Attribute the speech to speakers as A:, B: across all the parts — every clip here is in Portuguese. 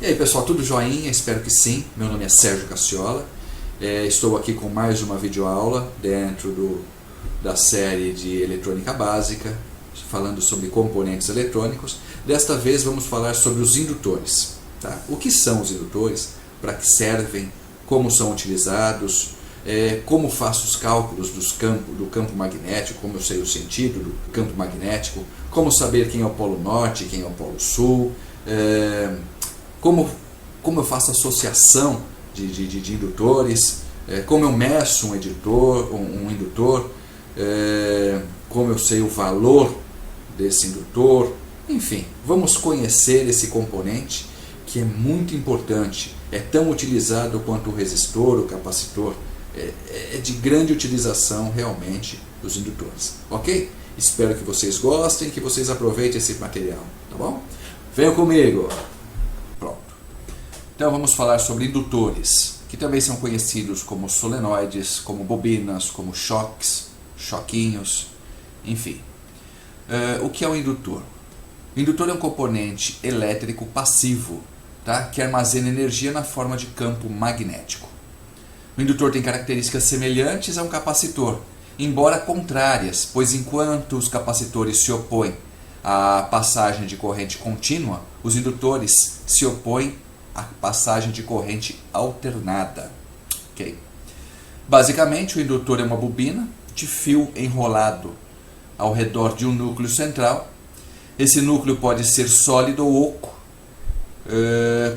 A: E aí pessoal, tudo joinha? Espero que sim. Meu nome é Sérgio Cacciola. Estou aqui com mais uma videoaula dentro da série de eletrônica básica, falando sobre componentes eletrônicos. Desta vez vamos falar sobre os indutores. Tá? O que são os indutores? Para que servem? Como são utilizados? Como faço os cálculos do campo magnético? Como eu sei o sentido do campo magnético? Como saber quem é o polo norte, quem é o polo sul? Como eu faço associação de indutores, como eu meço um indutor, como eu sei o valor desse indutor, enfim, vamos conhecer esse componente que é muito importante, é tão utilizado quanto o resistor, o capacitor, é de grande utilização realmente os indutores, ok? Espero que vocês gostem, que vocês aproveitem esse material, tá bom? Venham comigo! Então vamos falar sobre indutores, que também são conhecidos como solenoides, como bobinas, como choques, choquinhos, enfim. O que é um indutor? O indutor é um componente elétrico passivo, tá? Que armazena energia na forma de campo magnético. O indutor tem características semelhantes a um capacitor, embora contrárias, pois enquanto os capacitores se opõem à passagem de corrente contínua, os indutores se opõem a passagem de corrente alternada. Okay? Basicamente, o indutor é uma bobina de fio enrolado ao redor de um núcleo central. Esse núcleo pode ser sólido ou oco.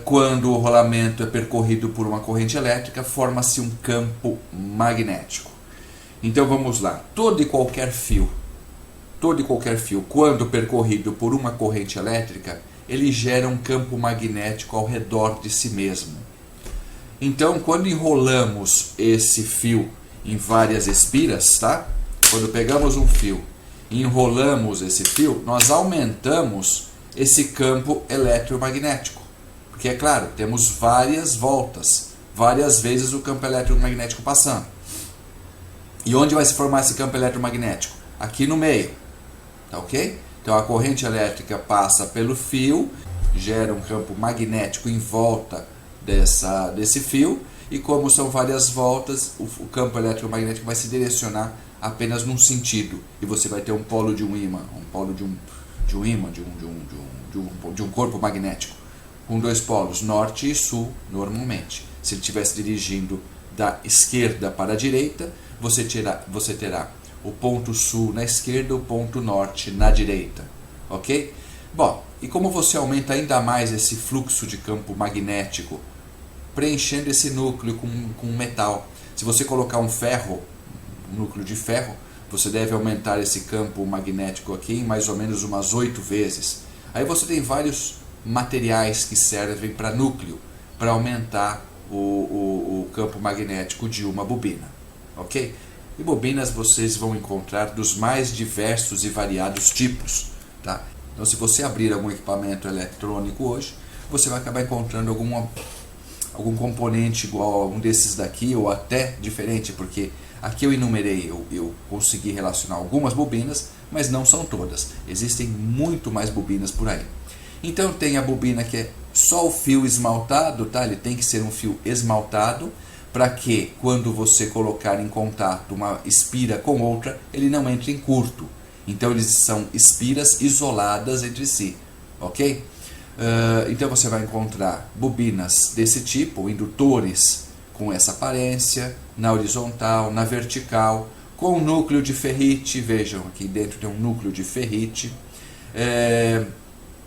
A: Quando o rolamento é percorrido por uma corrente elétrica, forma-se um campo magnético. Então vamos lá. Todo e qualquer fio, quando percorrido por uma corrente elétrica, ele gera um campo magnético ao redor de si mesmo. Então, quando enrolamos esse fio em várias espiras, tá? Quando pegamos um fio e enrolamos esse fio, nós aumentamos esse campo eletromagnético. Porque, é claro, temos várias voltas, várias vezes o campo eletromagnético passando. E onde vai se formar esse campo eletromagnético? Aqui no meio, tá ok? Então a corrente elétrica passa pelo fio, gera um campo magnético em volta desse fio, e como são várias voltas, o campo eletromagnético vai se direcionar apenas num sentido, e você vai ter um polo de um ímã, um polo de um corpo magnético, com dois polos, norte e sul, normalmente. Se ele estivesse dirigindo da esquerda para a direita, você terá o ponto sul na esquerda, o ponto norte na direita, ok? Bom, e como você aumenta ainda mais esse fluxo de campo magnético, preenchendo esse núcleo com metal. Se você colocar um núcleo de ferro, você deve aumentar esse campo magnético aqui em mais ou menos umas 8 vezes. Aí você tem vários materiais que servem para núcleo, para aumentar o campo magnético de uma bobina, ok? E bobinas vocês vão encontrar dos mais diversos e variados tipos. Tá? Então, se você abrir algum equipamento eletrônico hoje, você vai acabar encontrando algum componente igual a um desses daqui, ou até diferente, porque aqui eu enumerei, eu consegui relacionar algumas bobinas, mas não são todas. Existem muito mais bobinas por aí. Então tem a bobina que é só o fio esmaltado, tá? Ele tem que ser um fio esmaltado, para que, quando você colocar em contato uma espira com outra, ele não entre em curto. Então, eles são espiras isoladas entre si, ok? Então, você vai encontrar bobinas desse tipo, indutores com essa aparência, na horizontal, na vertical, com um núcleo de ferrite. Vejam, aqui dentro tem um núcleo de ferrite.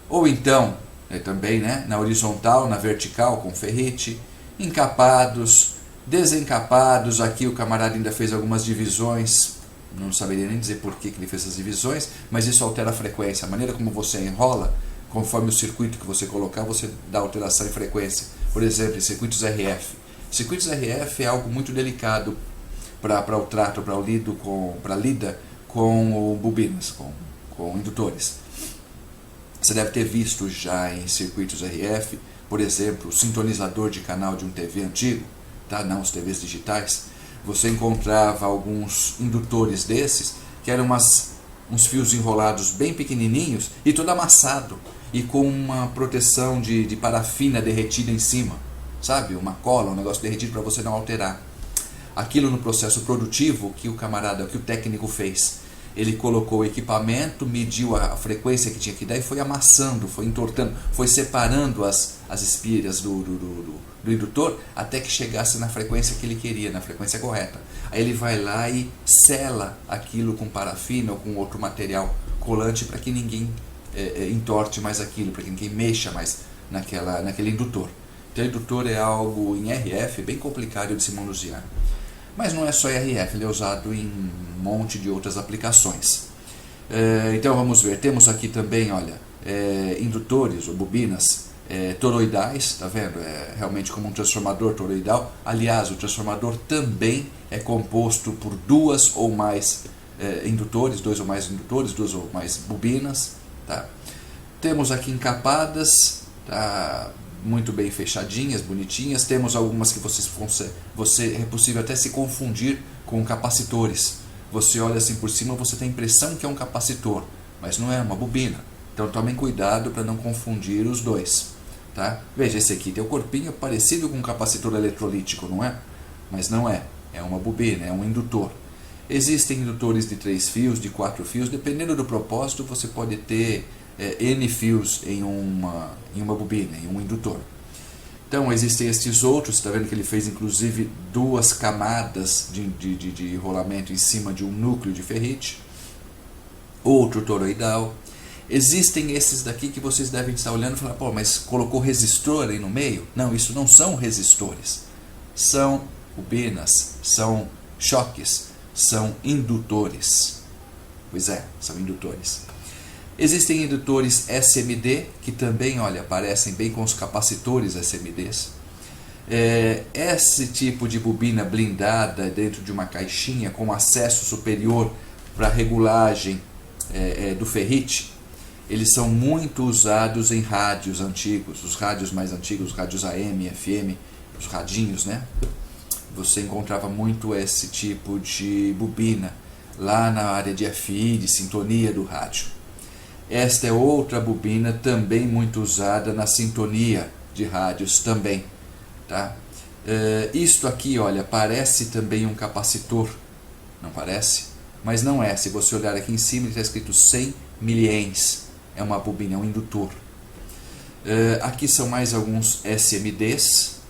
A: Ou então, também, né, na horizontal, na vertical, com ferrite, encapados, desencapados. Aqui o camarada ainda fez algumas divisões, não saberia nem dizer por que ele fez essas divisões, mas isso altera a frequência, a maneira como você enrola, conforme o circuito que você colocar, você dá alteração em frequência. Por exemplo, em circuitos RF. Circuitos RF é algo muito delicado para o trato, para lida com bobinas, com indutores. Você deve ter visto já em circuitos RF, por exemplo, o sintonizador de canal de um TV antigo, tá? Não os TVs digitais, você encontrava alguns indutores desses, que eram uns fios enrolados bem pequenininhos e todo amassado. e com uma proteção de parafina derretida em cima, sabe? Uma cola, um negócio derretido para você não alterar. Aquilo no processo produtivo que o técnico fez. Ele colocou o equipamento, mediu a frequência que tinha que dar e foi amassando, foi entortando, foi separando as espírias do indutor até que chegasse na frequência que ele queria, na frequência correta. Aí ele vai lá e sela aquilo com parafina ou com outro material colante para que ninguém entorte mais aquilo, para que ninguém mexa mais naquele indutor. Então o indutor é algo em RF bem complicado de se manusear. Mas não é só RF, ele é usado em um monte de outras aplicações. Então vamos ver, temos aqui também, olha, indutores ou bobinas toroidais, tá vendo? É realmente como um transformador toroidal. Aliás, o transformador também é composto por duas ou mais indutores, dois ou mais bobinas, tá? Temos aqui encapadas, tá? Muito bem fechadinhas, bonitinhas. Temos algumas que é possível até se confundir com capacitores. Você olha assim por cima, você tem a impressão que é um capacitor, mas não é uma bobina. Então tomem cuidado para não confundir os dois, tá? Veja, esse aqui tem o corpinho parecido com um capacitor eletrolítico, não é? Mas não é, é uma bobina, é um indutor. Existem indutores de 3 fios, de 4 fios, dependendo do propósito você pode ter N fios em uma bobina, em um indutor. Então existem estes outros, está vendo que ele fez inclusive 2 camadas de rolamento em cima de um núcleo de ferrite, outro toroidal. Existem esses daqui que vocês devem estar olhando e falar, pô, mas colocou resistor aí no meio? Não, isso não são resistores, são bobinas, são choques, são indutores. Pois é, são indutores. Existem indutores SMD, que também, olha, parecem bem com os capacitores SMDs. Esse tipo de bobina blindada dentro de uma caixinha com acesso superior para regulagem do ferrite, eles são muito usados em rádios antigos, os rádios mais antigos, os rádios AM, FM, os radinhos, né? Você encontrava muito esse tipo de bobina lá na área de FI, de sintonia do rádio. Esta é outra bobina também muito usada na sintonia de rádios também, tá? Isto aqui, olha, parece também um capacitor, não parece? Mas não é. Se você olhar aqui em cima, está escrito 100 milliamps. É uma bobina, é um indutor. Aqui são mais alguns SMDs,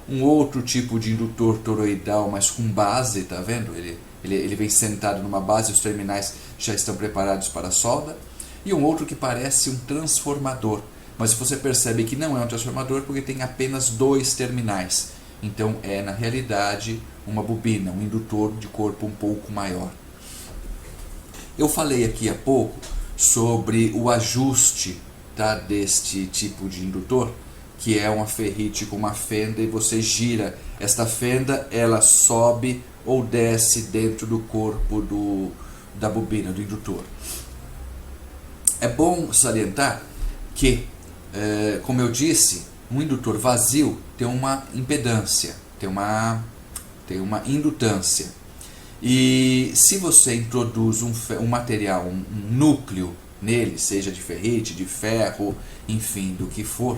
A: um outro tipo de indutor toroidal, mas com base, tá vendo? Ele vem sentado numa base, os terminais já estão preparados para a solda. E um outro que parece um transformador, mas você percebe que não é um transformador porque tem apenas 2 terminais. Então é, na realidade, uma bobina, um indutor de corpo um pouco maior. Eu falei aqui há pouco sobre o ajuste, tá, deste tipo de indutor, que é uma ferrite com uma fenda e você gira. Esta fenda, ela sobe ou desce dentro do corpo da bobina, do indutor. É bom salientar que, como eu disse, um indutor vazio tem uma impedância, tem uma indutância. E se você introduz um material, um núcleo nele, seja de ferrite, de ferro, enfim, do que for,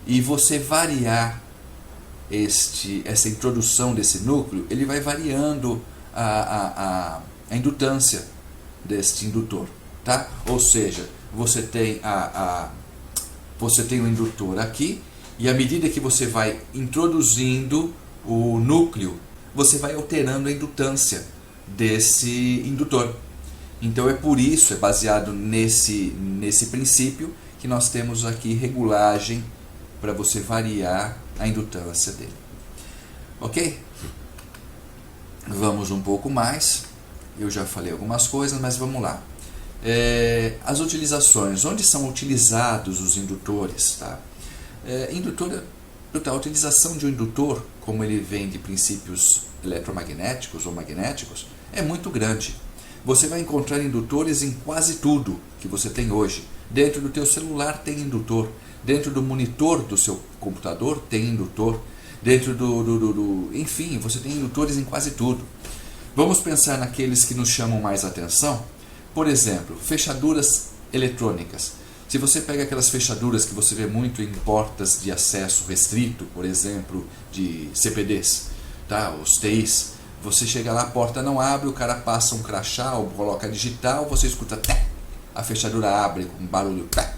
A: e você variar essa introdução desse núcleo, ele vai variando a indutância deste indutor, tá? Ou seja, você tem o indutor aqui, e à medida que você vai introduzindo o núcleo, você vai alterando a indutância desse indutor. Então é por isso, é baseado nesse princípio, que nós temos aqui regulagem para você variar a indutância dele. Ok? Vamos um pouco mais. Eu já falei algumas coisas, mas vamos lá. As utilizações. Onde são utilizados os indutores? Tá? A utilização de um indutor, como ele vem de princípios eletromagnéticos ou magnéticos, é muito grande. Você vai encontrar indutores em quase tudo que você tem hoje. Dentro do teu celular tem indutor. Dentro do monitor do seu computador tem indutor. Dentro enfim, você tem indutores em quase tudo. Vamos pensar naqueles que nos chamam mais atenção. Por exemplo, fechaduras eletrônicas. Se você pega aquelas fechaduras que você vê muito em portas de acesso restrito, por exemplo, de CPDs, tá? Os TIs, você chega lá, a porta não abre, o cara passa um crachá ou coloca digital, você escuta té, a fechadura abre com um barulho té.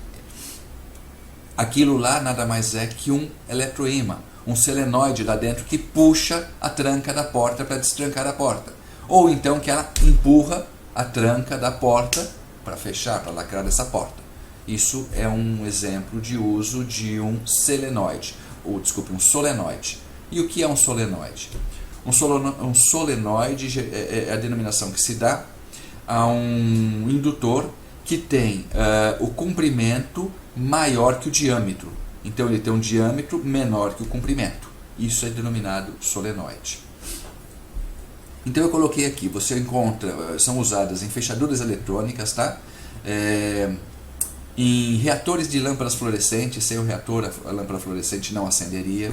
A: Aquilo lá nada mais é que um eletroímã, um solenoide lá dentro que puxa a tranca da porta para destrancar a porta. Ou então que ela empurra a tranca da porta para fechar, para lacrar essa porta. Isso é um exemplo de uso de um solenoide, um solenoide. E o que é um solenoide? Um solenoide é a denominação que se dá a um indutor que tem o comprimento maior que o diâmetro. Então ele tem um diâmetro menor que o comprimento. Isso é denominado solenoide. Então eu coloquei aqui, você encontra, são usadas em fechaduras eletrônicas, tá? Em reatores de lâmpadas fluorescentes, sem o reator a lâmpada fluorescente não acenderia.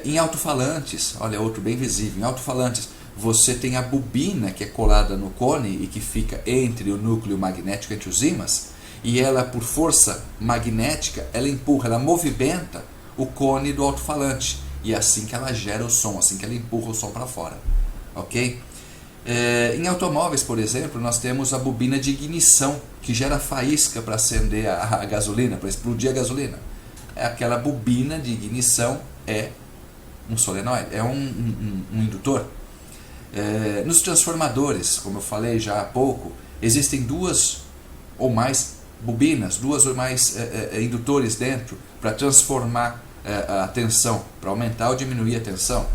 A: Em alto-falantes, olha, outro bem visível, em alto-falantes você tem a bobina que é colada no cone e que fica entre o núcleo magnético, entre os ímãs, e ela, por força magnética, ela empurra, ela movimenta o cone do alto-falante, e é assim que ela gera o som, assim que ela empurra o som para fora, ok? Em automóveis, por exemplo, nós temos a bobina de ignição, que gera faísca para acender a gasolina, para explodir a gasolina. Aquela bobina de ignição é um solenoide, é um indutor. Nos transformadores, como eu falei já há pouco, existem duas ou mais bobinas, duas ou mais indutores dentro para transformar a tensão, para aumentar ou diminuir a tensão.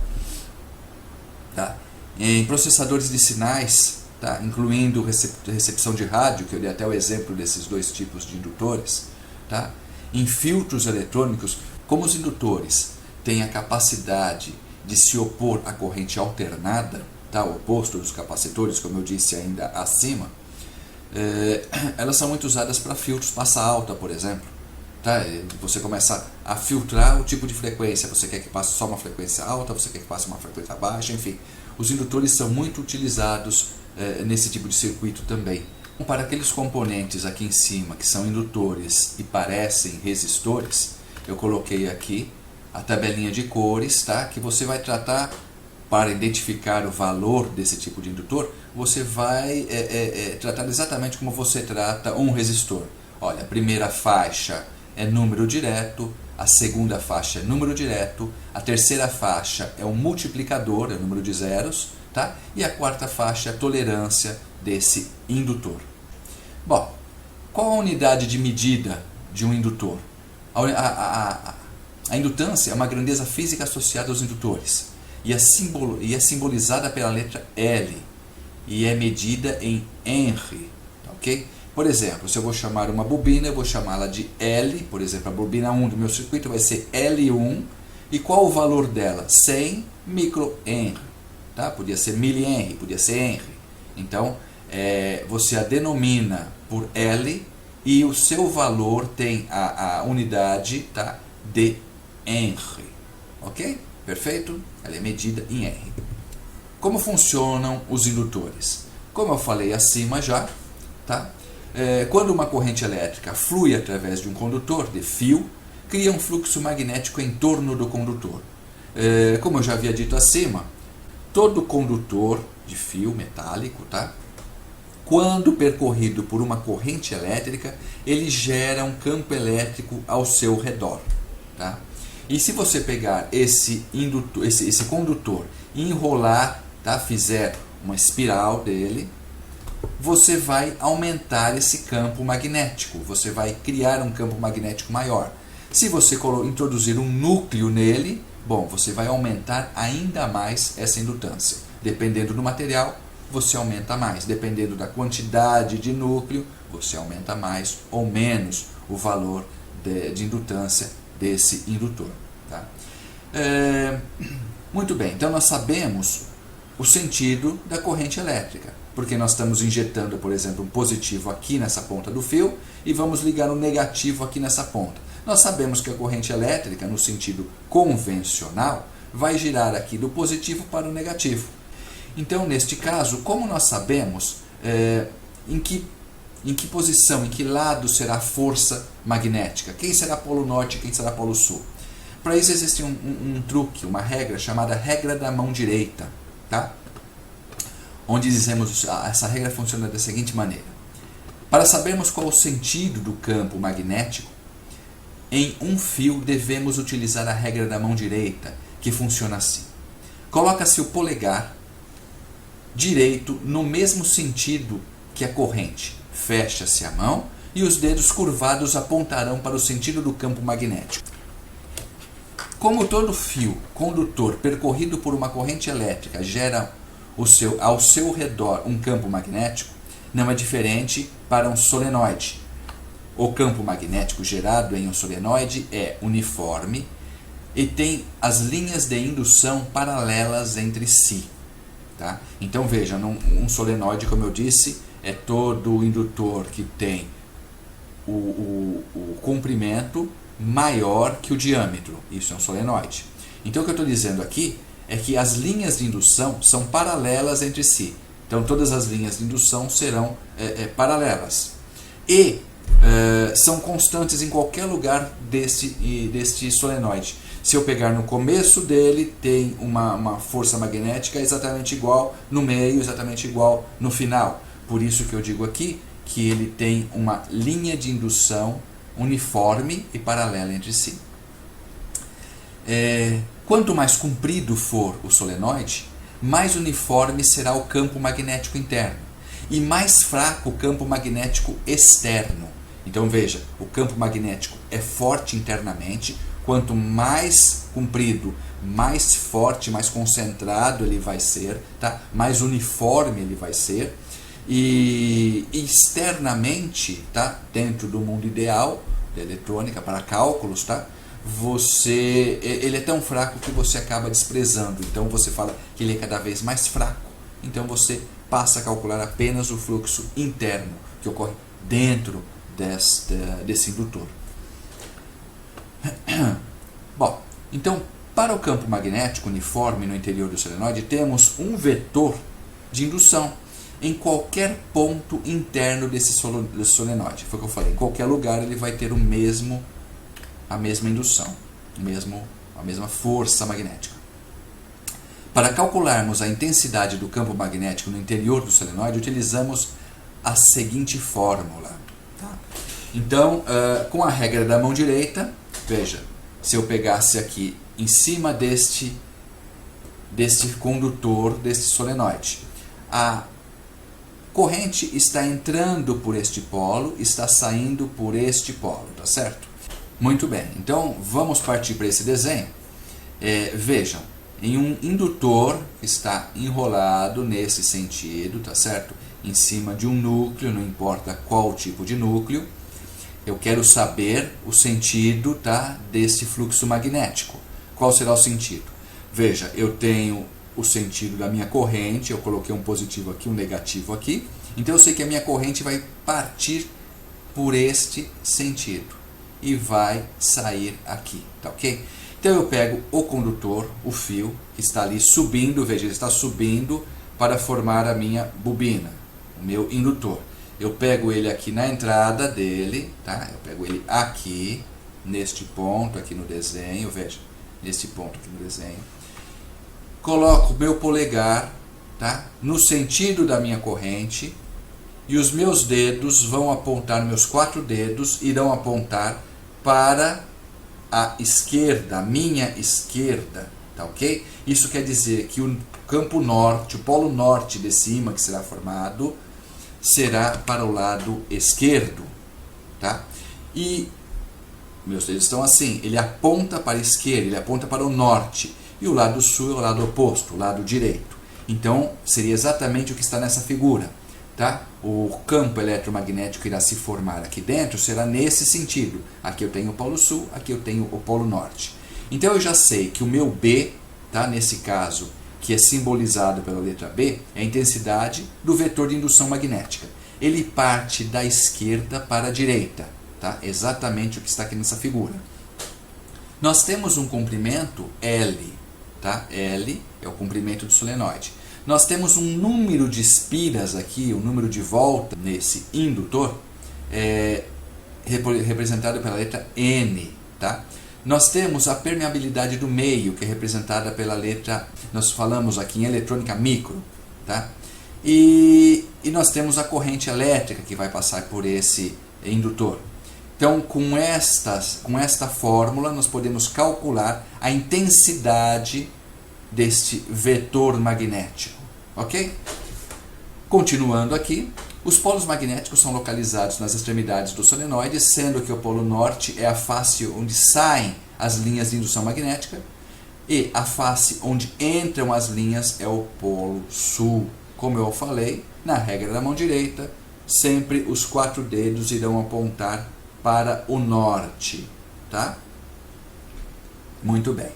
A: Tá? Em processadores de sinais, tá? Incluindo recepção de rádio, que eu dei até o exemplo desses dois tipos de indutores. Tá? Em filtros eletrônicos, como os indutores têm a capacidade de se opor à corrente alternada, tá? O oposto dos capacitores, como eu disse ainda acima, elas são muito usadas para filtros massa alta, por exemplo. Tá? Você começa a filtrar o tipo de frequência, você quer que passe só uma frequência alta, você quer que passe uma frequência baixa, enfim. Os indutores são muito utilizados nesse tipo de circuito também. Para aqueles componentes aqui em cima que são indutores e parecem resistores, eu coloquei aqui a tabelinha de cores, tá? Que você vai tratar para identificar o valor desse tipo de indutor, você vai tratar exatamente como você trata um resistor. Olha, a primeira faixa é número direto, a segunda faixa é número direto, a terceira faixa é um multiplicador, é o número de zeros, tá? E a quarta faixa é a tolerância desse indutor. Bom, qual a unidade de medida de um indutor? A indutância é uma grandeza física associada aos indutores e é simbolizada pela letra L e é medida em Henry, ok? Por exemplo, se eu vou chamar uma bobina, eu vou chamá-la de L, por exemplo, a bobina 1 do meu circuito vai ser L1, e qual o valor dela? 100 microhenry, tá? Podia ser milihenry, podia ser henry. Então, você a denomina por L e o seu valor tem a unidade, tá? De henry, ok? Perfeito? Ela é medida em henry. Como funcionam os indutores? Como eu falei acima já, tá? Quando uma corrente elétrica flui através de um condutor de fio, cria um fluxo magnético em torno do condutor. Como eu já havia dito acima, todo condutor de fio metálico, tá? Quando percorrido por uma corrente elétrica, ele gera um campo elétrico ao seu redor. Tá? E se você pegar esse condutor e enrolar, tá? Fizer uma espiral dele, você vai aumentar esse campo magnético, você vai criar um campo magnético maior. Se você introduzir um núcleo nele, bom, você vai aumentar ainda mais essa indutância. Dependendo do material, você aumenta mais. Dependendo da quantidade de núcleo, você aumenta mais ou menos o valor de indutância desse indutor. Tá? Muito bem, então nós sabemos o sentido da corrente elétrica, porque nós estamos injetando, por exemplo, um positivo aqui nessa ponta do fio e vamos ligar um negativo aqui nessa ponta. Nós sabemos que a corrente elétrica, no sentido convencional, vai girar aqui do positivo para o negativo. Então, neste caso, como nós sabemos em que em que posição, em que lado será a força magnética? Quem será polo norte e quem será polo sul? Para isso existe um truque, uma regra chamada regra da mão direita, tá? Onde dizemos, essa regra funciona da seguinte maneira: para sabermos qual o sentido do campo magnético, em um fio devemos utilizar a regra da mão direita, que funciona assim. Coloca-se o polegar direito no mesmo sentido que a corrente. Fecha-se a mão e os dedos curvados apontarão para o sentido do campo magnético. Como todo fio condutor percorrido por uma corrente elétrica gera ao seu redor um campo magnético, não é diferente para um solenoide. O campo magnético gerado em um solenoide é uniforme e tem as linhas de indução paralelas entre si. Tá? Então veja, um solenoide, como eu disse, é todo indutor que tem o comprimento maior que o diâmetro. Isso é um solenoide. Então o que eu estou dizendo aqui é que as linhas de indução são paralelas entre si. Então todas as linhas de indução serão paralelas. E são constantes em qualquer lugar deste solenoide. Se eu pegar no começo dele, tem uma força magnética exatamente igual no meio, exatamente igual no final. Por isso que eu digo aqui que ele tem uma linha de indução uniforme e paralela entre si. Quanto mais comprido for o solenoide, mais uniforme será o campo magnético interno e mais fraco o campo magnético externo. Então veja, o campo magnético é forte internamente. Quanto mais comprido, mais forte, mais concentrado ele vai ser, tá? Mais uniforme ele vai ser. E externamente, tá? Dentro do mundo ideal da eletrônica para cálculos, tá? Ele é tão fraco que você acaba desprezando. Então você fala que ele é cada vez mais fraco. Então você passa a calcular apenas o fluxo interno que ocorre dentro desse indutor. Bom, então para o campo magnético uniforme no interior do solenoide temos um vetor de indução em qualquer ponto interno desse solenoide. Foi o que eu falei, em qualquer lugar ele vai ter a mesma indução, a mesma força magnética. Para calcularmos a intensidade do campo magnético no interior do solenoide, utilizamos a seguinte fórmula. Tá? Então, com a regra da mão direita, veja, se eu pegasse aqui em cima deste condutor, deste solenoide, a corrente está entrando por este polo, está saindo por este polo, tá certo? Muito bem, então vamos partir para esse desenho. Vejam, em um indutor que está enrolado nesse sentido, tá certo? Em cima de um núcleo, não importa qual tipo de núcleo, eu quero saber o sentido, tá, desse fluxo magnético. Qual será o sentido? Veja, eu tenho o sentido da minha corrente, eu coloquei um positivo aqui, um negativo aqui, então eu sei que a minha corrente vai partir por este sentido e vai sair aqui, tá ok? Então eu pego o condutor, o fio, que está ali subindo, veja, ele está subindo para formar a minha bobina, o meu indutor. Eu pego ele aqui na entrada dele, tá? Eu pego ele aqui, neste ponto, aqui no desenho, veja, neste ponto aqui no desenho. Coloco o meu polegar, tá? No sentido da minha corrente e os meus dedos vão apontar, meus 4 dedos irão apontar para a esquerda, a minha esquerda, tá ok? Isso quer dizer que o campo norte, o polo norte desse ímã que será formado, será para o lado esquerdo, tá? E meus dedos estão assim, ele aponta para a esquerda, ele aponta para o norte, e o lado sul é o lado oposto, o lado direito. Então, seria exatamente o que está nessa figura, tá? O campo eletromagnético irá se formar aqui dentro, será nesse sentido. Aqui eu tenho o polo sul, aqui eu tenho o polo norte. Então eu já sei que o meu B, tá? Nesse caso, que é simbolizado pela letra B, é a intensidade do vetor de indução magnética. Ele parte da esquerda para a direita, tá? Exatamente o que está aqui nessa figura. Nós temos um comprimento L, tá? L é o comprimento do solenoide. nós temos um número de espiras aqui, um número de volta nesse indutor, representado pela letra N, tá? Nós temos a permeabilidade do meio, que é representada pela letra, nós falamos aqui em eletrônica micro, tá? E nós temos a corrente elétrica que vai passar por esse indutor. Então, com esta fórmula, nós podemos calcular a intensidade deste vetor magnético, ok? Continuando aqui, os polos magnéticos são localizados nas extremidades do solenoide, sendo que o polo norte é a face onde saem as linhas de indução magnética e a face onde entram as linhas é o polo sul. Como eu falei, na regra da mão direita, sempre os 4 dedos irão apontar para o norte, tá? Muito bem.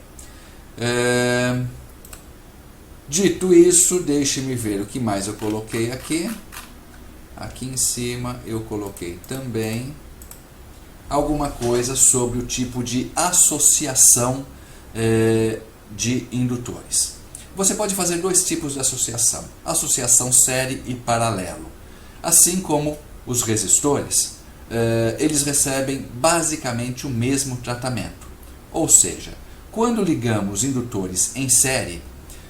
A: Dito isso, deixe-me ver o que mais eu coloquei aqui. Aqui em cima eu coloquei também alguma coisa sobre o tipo de associação de indutores. Você pode fazer 2 tipos de associação: associação série e paralelo. Assim como os resistores, eles recebem basicamente o mesmo tratamento. Ou seja, quando ligamos indutores em série,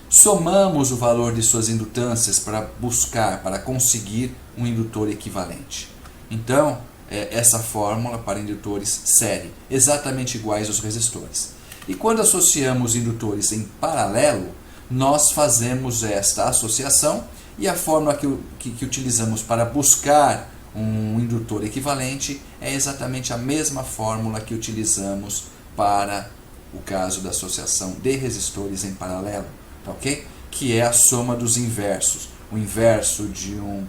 A: somamos o valor de suas indutâncias para conseguir um indutor equivalente. Então, essa fórmula para indutores série, exatamente iguais aos resistores. E quando associamos indutores em paralelo, nós fazemos esta associação e a fórmula que utilizamos para buscar um indutor equivalente é exatamente a mesma fórmula que utilizamos para o caso da associação de resistores em paralelo, ok? Que é a soma dos inversos. O inverso de um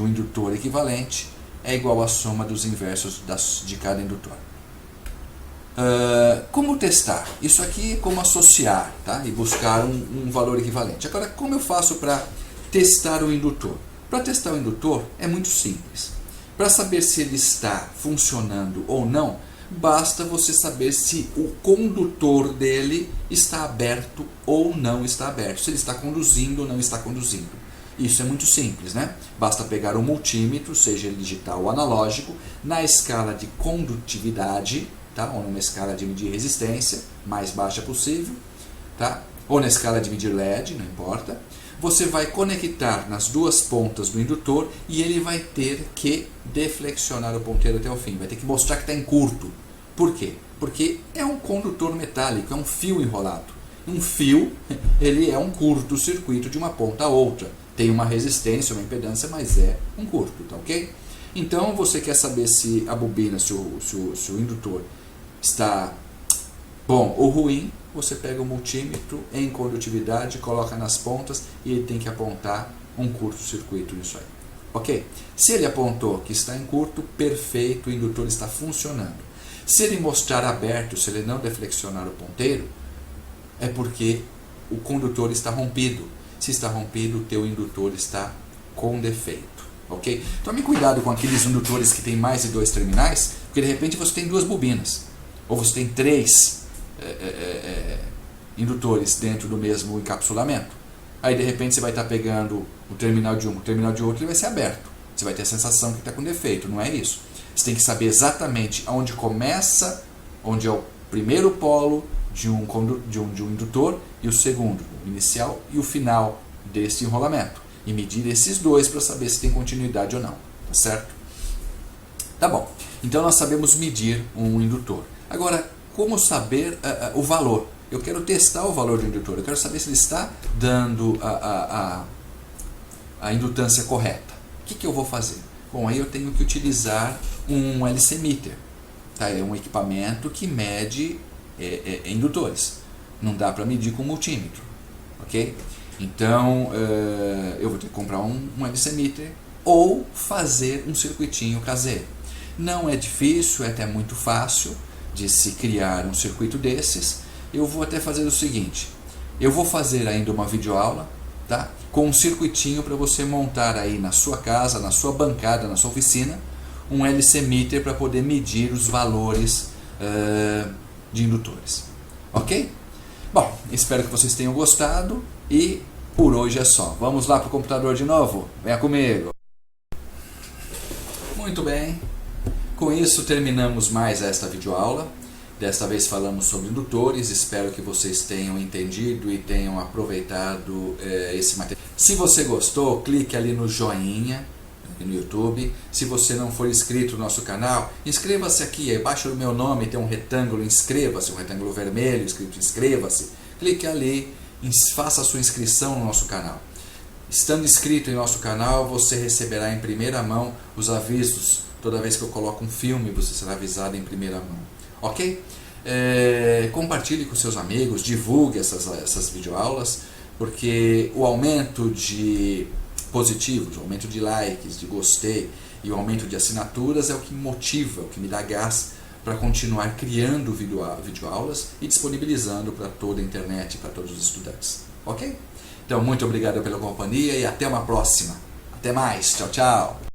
A: indutor equivalente é igual à soma dos inversos de cada indutor. Como testar? Isso aqui é como associar, tá? E buscar um valor equivalente. Agora, como eu faço para testar o indutor? Para testar o indutor é muito simples. Para saber se ele está funcionando ou não, basta você saber se o condutor dele está aberto ou não está aberto, se ele está conduzindo ou não está conduzindo. Isso é muito simples, né? Basta pegar um multímetro, seja ele digital ou analógico, na escala de condutividade, tá? Ou numa escala de medir resistência, mais baixa possível, tá? Ou na escala de medir LED, não importa. Você vai conectar nas 2 pontas do indutor e ele vai ter que deflexionar o ponteiro até o fim, vai ter que mostrar que está em curto. Por quê? Porque é um condutor metálico, é um fio enrolado. Um fio, ele é um curto-circuito de uma ponta a outra. Tem uma resistência, uma impedância, mas é um curto, tá ok? Então você quer saber se a bobina, se o indutor está bom ou ruim, você pega o multímetro em condutividade, coloca nas pontas e ele tem que apontar um curto-circuito nisso aí. Ok? Se ele apontou que está em curto, perfeito, o indutor está funcionando. Se ele mostrar aberto, se ele não deflexionar o ponteiro, é porque o condutor está rompido. Se está rompido, o teu indutor está com defeito. Ok? Tome cuidado com aqueles indutores que têm mais de 2 terminais, porque de repente você tem 2 bobinas, ou você tem 3 indutores dentro do mesmo encapsulamento. Aí de repente você vai estar pegando o terminal de um, o terminal de outro, ele vai ser aberto. Você vai ter a sensação que está com defeito, não é isso. Você tem que saber exatamente onde começa, onde é o primeiro polo de um indutor e o segundo, o inicial e o final desse enrolamento. E medir esses 2 para saber se tem continuidade ou não. Tá certo? Tá bom. Então nós sabemos medir um indutor. Agora, como saber o valor? Eu quero testar o valor do indutor. Eu quero saber se ele está dando a indutância correta. O que eu vou fazer? Bom, aí eu tenho que utilizar um LC-meter. Tá? É um equipamento que mede indutores. Não dá para medir com multímetro. Ok? Então, eu vou ter que comprar um LC-meter ou fazer um circuitinho caseiro. Não é difícil, é até muito fácil de se criar um circuito desses. Eu vou até fazer o seguinte, eu vou fazer ainda uma videoaula, tá? Com um circuitinho para você montar aí na sua casa, na sua bancada, na sua oficina, um LC-meter para poder medir os valores de indutores. Ok? Bom, espero que vocês tenham gostado e Por hoje é só. Vamos lá para o computador de novo? Venha comigo. Muito bem. Com isso terminamos mais esta videoaula. Desta vez falamos sobre indutores. Espero que vocês tenham entendido e tenham aproveitado esse material. Se você gostou, clique ali no joinha no YouTube. Se você não for inscrito no nosso canal, inscreva-se aqui. Abaixo do meu nome tem um retângulo, inscreva-se, um retângulo vermelho escrito inscreva-se. Clique ali, faça a sua inscrição no nosso canal. Estando inscrito em nosso canal, você receberá em primeira mão os avisos. Toda vez que eu coloco um filme, você será avisado em primeira mão. Ok? Compartilhe com seus amigos, divulgue essas videoaulas, porque o aumento de positivos, o aumento de likes, de gostei e o aumento de assinaturas é o que me motiva, o que me dá gás para continuar criando videoaulas e disponibilizando para toda a internet, para todos os estudantes. Ok? Então, muito obrigado pela companhia e até uma próxima. Até mais. Tchau, tchau.